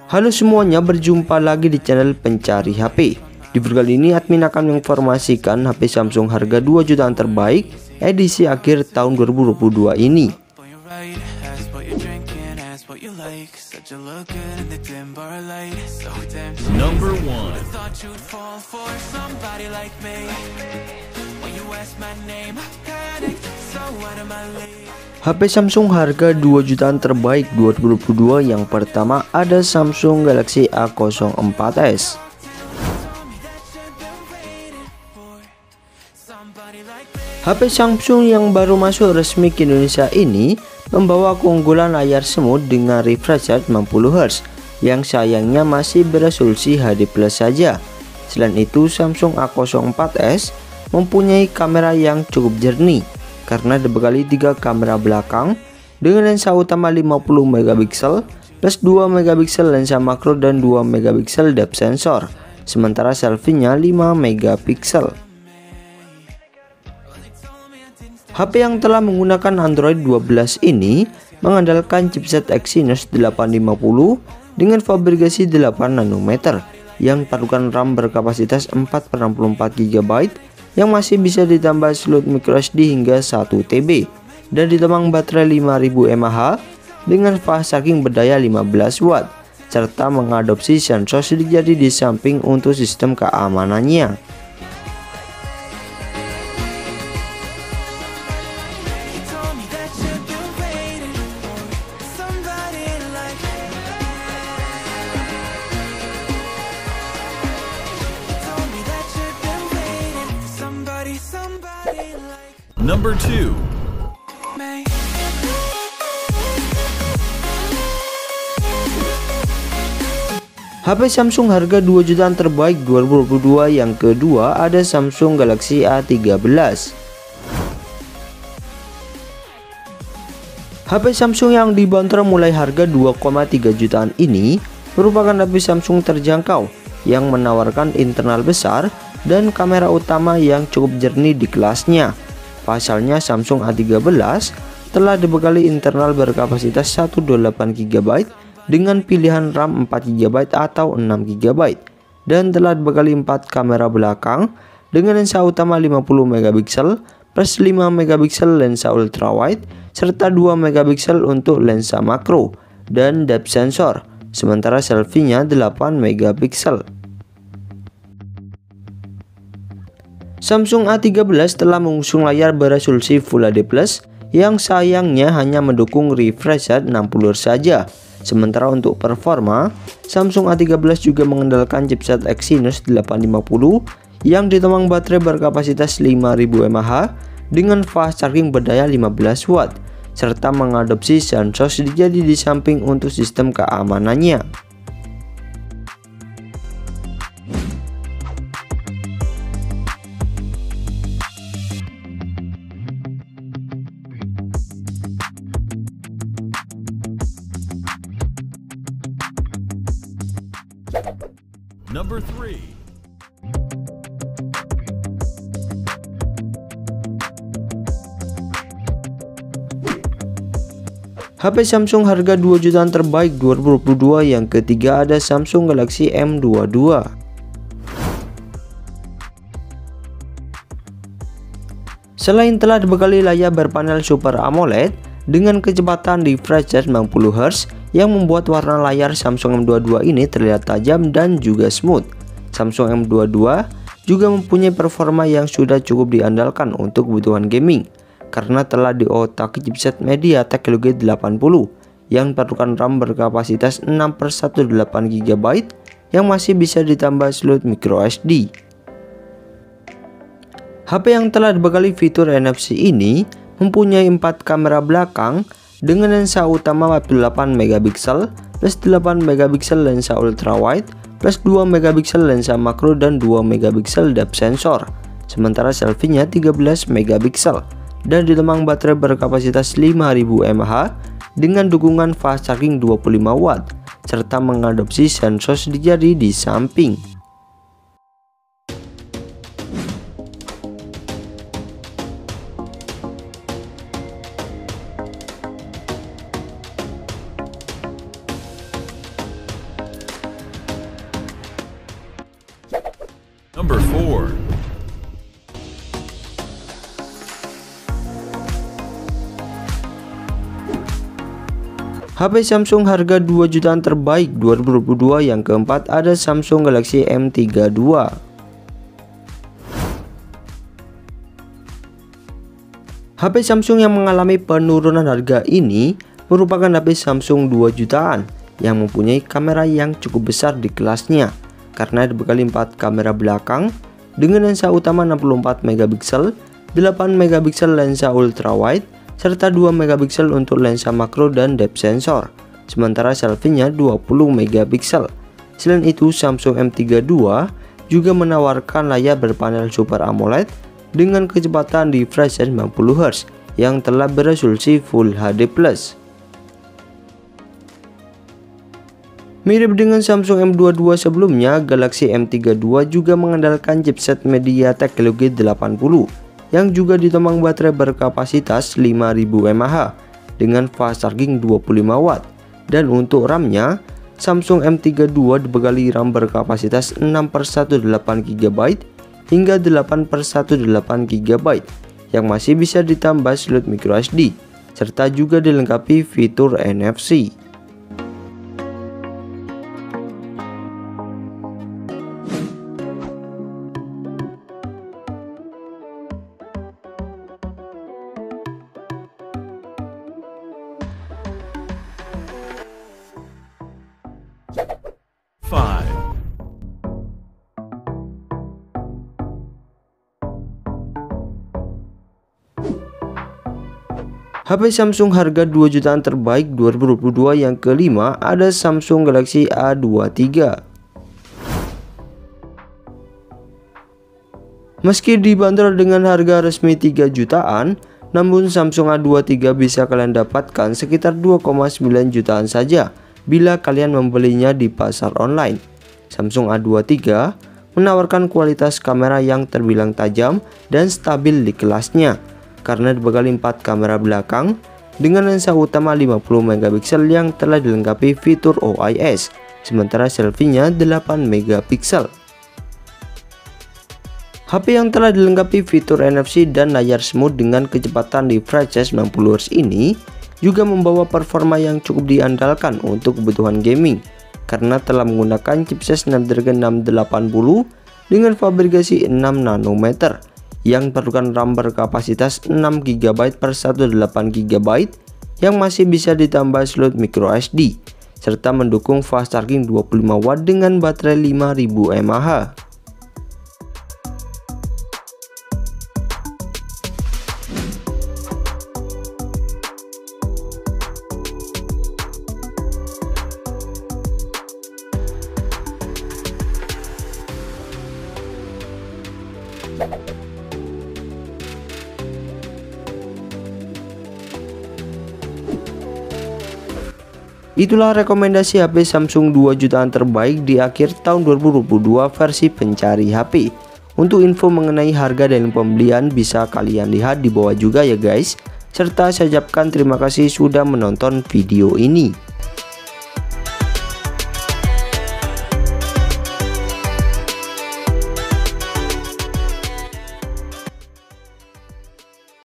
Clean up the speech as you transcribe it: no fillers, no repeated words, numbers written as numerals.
Halo semuanya, berjumpa lagi di channel Pencari HP. Di video kali ini admin akan menginformasikan HP Samsung harga 2 jutaan terbaik edisi akhir tahun 2022 ini. Number 1. HP Samsung harga 2 jutaan terbaik 2022. Yang pertama ada Samsung Galaxy A04s. HP Samsung yang baru masuk resmi ke Indonesia ini membawa keunggulan layar semut dengan refresh rate 90Hz yang sayangnya masih beresolusi HD+ saja. Selain itu, Samsung A04s mempunyai kamera yang cukup jernih karena dibekali 3 kamera belakang dengan lensa utama 50MP plus 2MP lensa makro dan 2MP depth sensor, sementara selfie-nya 5MP. HP yang telah menggunakan Android 12 ini mengandalkan chipset Exynos 850 dengan fabrikasi 8 nanometer yang padukan RAM berkapasitas 4/64GB yang masih bisa ditambah slot microSD hingga 1TB dan ditemang baterai 5000 mAh dengan fast charging berdaya 15W serta mengadopsi sensor sidik jari di samping untuk sistem keamanannya. Number 2. HP Samsung harga 2 jutaan terbaik 2022. Yang kedua ada Samsung Galaxy A13. HP Samsung yang dibanderol mulai harga 2,3 jutaan ini merupakan HP Samsung terjangkau yang menawarkan internal besar dan kamera utama yang cukup jernih di kelasnya. Pasalnya Samsung A13 telah dibekali internal berkapasitas 128GB dengan pilihan RAM 4GB atau 6GB dan telah dibekali 4 kamera belakang dengan lensa utama 50MP plus 5MP lensa ultrawide serta 2MP untuk lensa makro dan depth sensor, sementara selfie-nya 8MP. Samsung A13 telah mengusung layar beresolusi Full HD+ yang sayangnya hanya mendukung refresh rate 60Hz saja. Sementara untuk performa, Samsung A13 juga mengandalkan chipset Exynos 850 yang ditemang baterai berkapasitas 5000 mAh dengan fast charging berdaya 15W serta mengadopsi sensor sidik jari di samping untuk sistem keamanannya. Number 3. HP Samsung harga 2 jutaan terbaik 2022. Yang ketiga ada Samsung Galaxy M22. Selain telah dibekali layar berpanel Super AMOLED dengan kecepatan refresh rate 90Hz yang membuat warna layar Samsung M22 ini terlihat tajam dan juga smooth. Samsung M22 juga mempunyai performa yang sudah cukup diandalkan untuk kebutuhan gaming karena telah diotaki chipset MediaTek Helio G80 yang padukan RAM berkapasitas 6/128GB yang masih bisa ditambah slot microSD. HP yang telah dibekali fitur NFC ini mempunyai 4 kamera belakang dengan lensa utama 48MP plus 8MP lensa ultrawide plus 2MP lensa makro dan 2MP depth sensor, sementara selfie-nya 13MP dan ditemang baterai berkapasitas 5000 mAh dengan dukungan fast charging 25W serta mengadopsi sensor sidik jari di samping. Number 4. HP Samsung harga 2 jutaan terbaik 2022 yang keempat ada Samsung Galaxy M32. HP Samsung yang mengalami penurunan harga ini merupakan HP Samsung 2 jutaan yang mempunyai kamera yang cukup besar di kelasnya karena dibekali 4 kamera belakang dengan lensa utama 64 megapiksel, 8 megapiksel lensa ultrawide, serta 2 megapiksel untuk lensa makro dan depth sensor, sementara selfie-nya 20 megapiksel. Selain itu, Samsung M32 juga menawarkan layar berpanel Super AMOLED dengan kecepatan refresh 90 Hz yang telah beresolusi Full HD+. Mirip dengan Samsung M22 sebelumnya, Galaxy M32 juga mengandalkan chipset MediaTek Helio G80 yang juga ditopang baterai berkapasitas 5000 mAh dengan fast charging 25 watt. Dan untuk RAM-nya, Samsung M32 dibekali RAM berkapasitas 6/128 GB hingga 8/128 GB yang masih bisa ditambah slot microSD serta juga dilengkapi fitur NFC. HP Samsung harga 2 jutaan terbaik 2022 yang kelima ada Samsung Galaxy A23. Meski dibanderol dengan harga resmi 3 jutaan, namun Samsung A23 bisa kalian dapatkan sekitar 2,9 jutaan saja bila kalian membelinya di pasar online. Samsung A23 menawarkan kualitas kamera yang terbilang tajam dan stabil di kelasnya karena dibekali 4 kamera belakang dengan lensa utama 50 megapiksel yang telah dilengkapi fitur OIS, sementara selfie-nya 8 megapiksel. HP yang telah dilengkapi fitur NFC dan layar smooth dengan kecepatan refresh 90 Hz ini juga membawa performa yang cukup diandalkan untuk kebutuhan gaming karena telah menggunakan chipset Snapdragon 680 dengan fabrikasi 6 nanometer yang perlukan RAM berkapasitas 6 GB/128 GB yang masih bisa ditambah slot microSD serta mendukung fast charging 25 watt dengan baterai 5000 mAh. Itulah rekomendasi HP Samsung 2 jutaan terbaik di akhir tahun 2022 versi pencari HP. Untuk info mengenai harga dan pembelian bisa kalian lihat di bawah juga ya guys. Serta saya ucapkan terima kasih sudah menonton video ini.